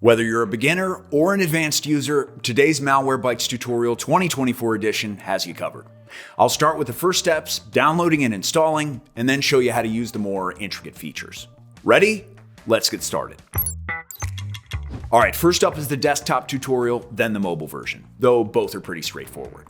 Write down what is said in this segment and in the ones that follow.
Whether you're a beginner or an advanced user, today's Malwarebytes Tutorial 2024 edition has you covered. I'll start with the first steps, downloading and installing, and then show you how to use the more intricate features. Ready? Let's get started. All right, first up is the desktop tutorial, then the mobile version, though both are pretty straightforward.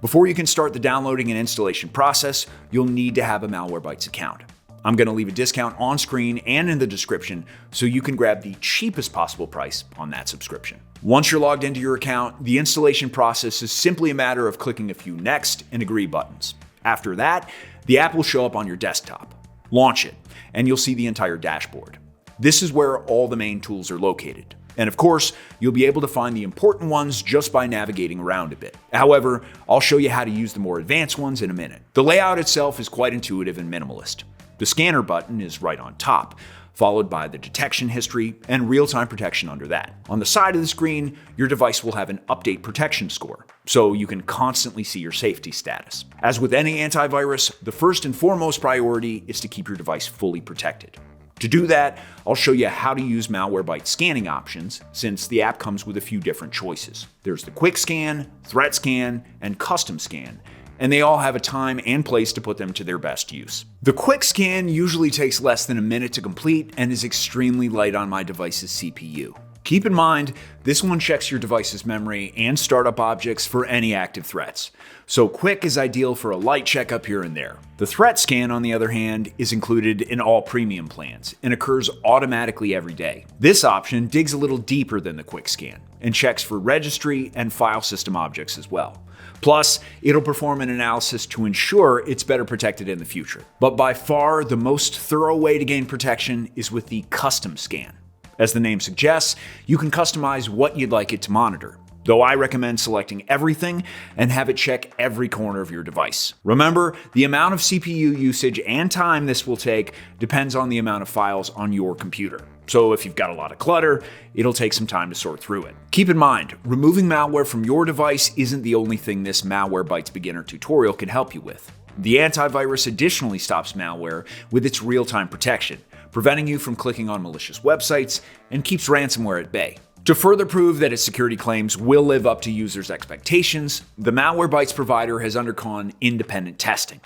Before you can start the downloading and installation process, you'll need to have a Malwarebytes account. I'm going to leave a discount on screen and in the description so you can grab the cheapest possible price on that subscription. Once you're logged into your account, the installation process is simply a matter of clicking a few next and agree buttons. After that, the app will show up on your desktop. Launch it, and you'll see the entire dashboard. This is where all the main tools are located. And of course, you'll be able to find the important ones just by navigating around a bit. However, I'll show you how to use the more advanced ones in a minute. The layout itself is quite intuitive and minimalist. The scanner button is right on top, followed by the detection history and real-time protection under that. On the side of the screen, your device will have an update protection score, so you can constantly see your safety status. As with any antivirus, the first and foremost priority is to keep your device fully protected. To do that, I'll show you how to use Malwarebytes scanning options, since the app comes with a few different choices. There's the quick scan, threat scan, and custom scan, and they all have a time and place to put them to their best use. The quick scan usually takes less than a minute to complete and is extremely light on my device's CPU. Keep in mind, this one checks your device's memory and startup objects for any active threats. So quick is ideal for a light checkup here and there. The threat scan, on the other hand, is included in all premium plans and occurs automatically every day. This option digs a little deeper than the quick scan and checks for registry and file system objects as well. Plus, it'll perform an analysis to ensure it's better protected in the future. But by far, the most thorough way to gain protection is with the custom scan. As the name suggests, you can customize what you'd like it to monitor, though I recommend selecting everything and have it check every corner of your device. Remember, the amount of CPU usage and time this will take depends on the amount of files on your computer. So if you've got a lot of clutter, it'll take some time to sort through it. Keep in mind, removing malware from your device isn't the only thing this Malwarebytes beginner tutorial can help you with. The antivirus additionally stops malware with its real-time protection, preventing you from clicking on malicious websites and keeps ransomware at bay. To further prove that its security claims will live up to users' expectations, the Malwarebytes provider has undergone independent testing.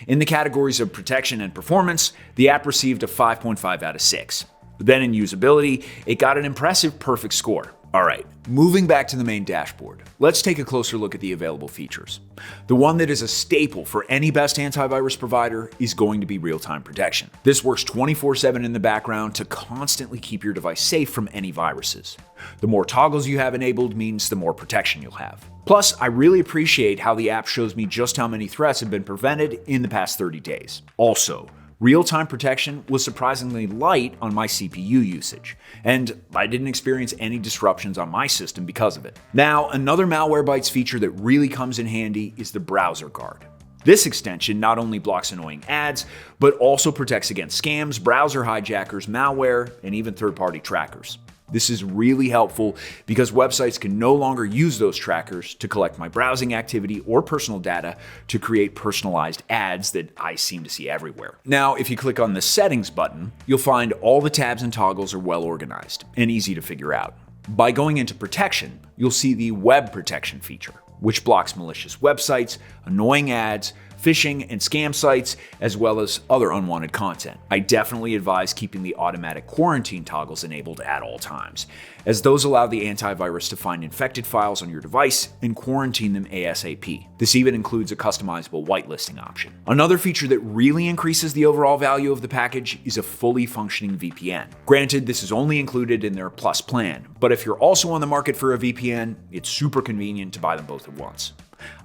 In the categories of protection and performance, the app received a 5.5 out of 6. Then in usability, it got an impressive perfect score. All right, moving back to the main dashboard, let's take a closer look at the available features. The one that is a staple for any best antivirus provider is going to be real-time protection. This works 24/7 in the background to constantly keep your device safe from any viruses. The more toggles you have enabled means the more protection you'll have. Plus, I really appreciate how the app shows me just how many threats have been prevented in the past 30 days. Also, real-time protection was surprisingly light on my CPU usage, and I didn't experience any disruptions on my system because of it. Now, another Malwarebytes feature that really comes in handy is the browser guard. This extension not only blocks annoying ads, but also protects against scams, browser hijackers, malware, and even third-party trackers. This is really helpful because websites can no longer use those trackers to collect my browsing activity or personal data to create personalized ads that I seem to see everywhere. Now, if you click on the Settings button, you'll find all the tabs and toggles are well organized and easy to figure out. By going into Protection, you'll see the Web Protection feature, which blocks malicious websites, annoying ads, phishing and scam sites, as well as other unwanted content. I definitely advise keeping the automatic quarantine toggles enabled at all times, as those allow the antivirus to find infected files on your device and quarantine them ASAP. This even includes a customizable whitelisting option. Another feature that really increases the overall value of the package is a fully functioning VPN. Granted, this is only included in their Plus plan, but if you're also on the market for a VPN, it's super convenient to buy them both at once.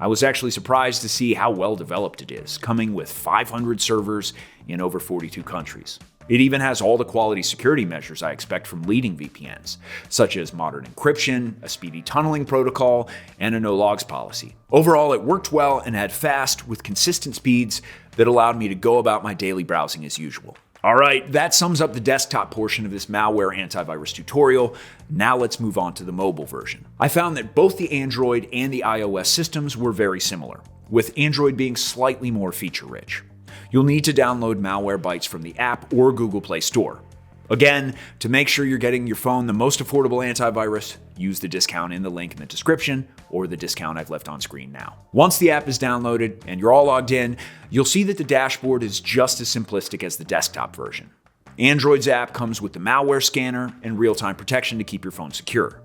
I was actually surprised to see how well developed it is, coming with 500 servers in over 42 countries. It even has all the quality security measures I expect from leading VPNs, such as modern encryption, a speedy tunneling protocol, and a no-logs policy. Overall, it worked well and had fast, with consistent speeds that allowed me to go about my daily browsing as usual. All right, that sums up the desktop portion of this malware antivirus tutorial. Now let's move on to the mobile version. I found that both the Android and the iOS systems were very similar, with Android being slightly more feature-rich. You'll need to download Malwarebytes from the app or Google Play Store. Again, to make sure you're getting your phone the most affordable antivirus, use the discount in the link in the description or the discount I've left on screen now. Once the app is downloaded and you're all logged in, you'll see that the dashboard is just as simplistic as the desktop version. Android's app comes with the malware scanner and real-time protection to keep your phone secure.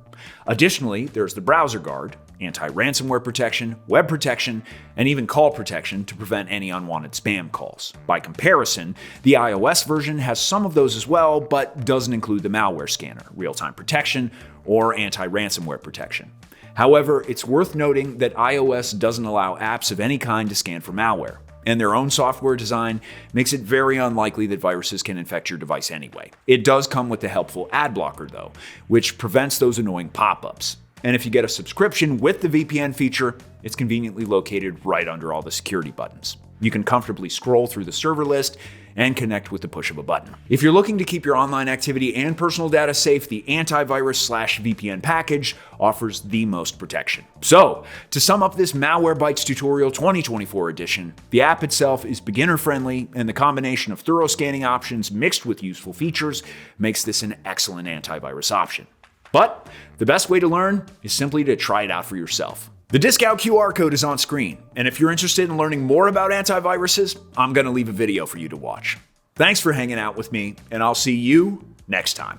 Additionally, there's the browser guard, anti-ransomware protection, web protection, and even call protection to prevent any unwanted spam calls. By comparison, the iOS version has some of those as well, but doesn't include the malware scanner, real-time protection, or anti-ransomware protection. However, it's worth noting that iOS doesn't allow apps of any kind to scan for malware, and their own software design makes it very unlikely that viruses can infect your device anyway. It does come with the helpful ad blocker though, which prevents those annoying pop-ups. And if you get a subscription with the VPN feature, it's conveniently located right under all the security buttons. You can comfortably scroll through the server list and connect with the push of a button. If you're looking to keep your online activity and personal data safe, the antivirus/VPN package offers the most protection. So, to sum up this Malwarebytes Tutorial 2024 edition, the app itself is beginner-friendly, and the combination of thorough scanning options mixed with useful features makes this an excellent antivirus option. But the best way to learn is simply to try it out for yourself. The discount QR code is on screen, and if you're interested in learning more about antiviruses, I'm going to leave a video for you to watch. Thanks for hanging out with me, and I'll see you next time.